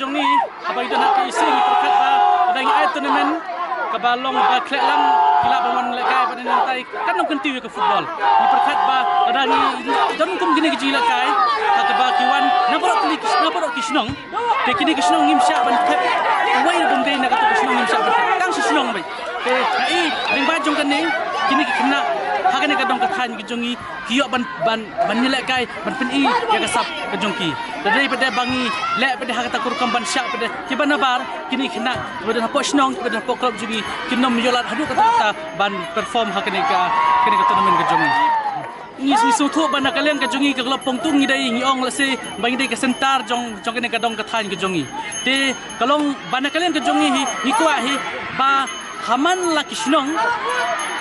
jong ni apa itu nak isi ni perkat ba ada yang ai tournament kabalong ba klelang kila baman lekai pada nantai kan nong kentiu ke football ni perkat ba ada ni don kum gini ke lekai ka ba kiwan na porok kisnong te kini kisnong ngim sya ban pet wai bom dei na ka kisnong ngim sya ban kang si kisnong bai te ai ring ba jong kan ni kini kena hakane ka dong ka than ki jongi kiyo ban nyelek kai ban peni ya kasap ka jongki dari pada bangi lek pada hakata kurkam ban syak pada tiba nabar kini kena pada hapok snong pada hapok klub jugi kinom yolat hadu kata ban perform hakane ka tournament ka jongi ni sutu ban kalian ka jongi ka klub pongtung ni dai ngiong lase bangi dai ka sentar jong kene ka dong ka than ka jongi te kalong ban kalian ka jongi hi kwa hi ba haman laki snong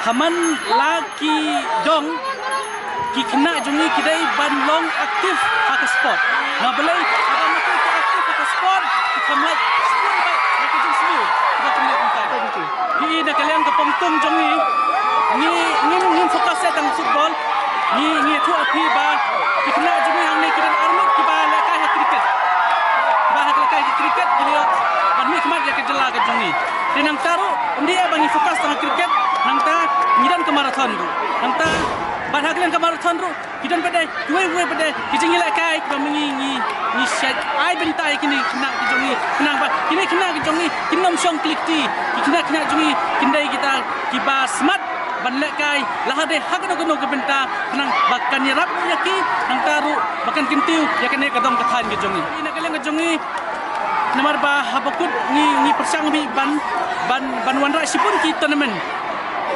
haman laki dong ki kena jongi kidai ban long aktif hak sport na belai ada nak aktif hak sport ki kamai sport ba nak jong sini kita kena kontak hi na kalian ka pongtung jongi ni fokus tang football ni tu api ba ki kena jongi hang ni kidan army ki ba lekai hak cricket ba hak lekai cricket dia ban ni kemat ya ke jela ka jongi dinang taru dia bangi fokus tang cricket nang ta ngidan ke marathon tu nang ta ban haklen ke marathon tu kidan pada dua pada kijing lekai ka mengi ni syat ai bentai kini kena jongi kenang ba kini kena jongi kinom song klik ti kena jongi kindai kita kiba smart ban lekai lahade hakno ke benta kenang bakan yarap yaki nang taru bakan kintiu ya kene kadong kathan ke jongi ina kalen ke jongi nomor ba habakut ni persang bi ban wanra sipun ki tournament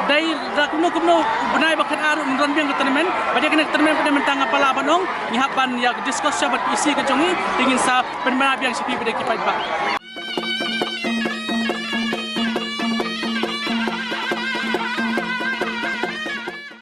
dai rakno kumno benai bakat aru nron biang ke tournament pada kena tournament pada mentang apala banong ni hapan ya discuss sabat isi ke jongi ingin sa penmana biang sipi pada kipai ba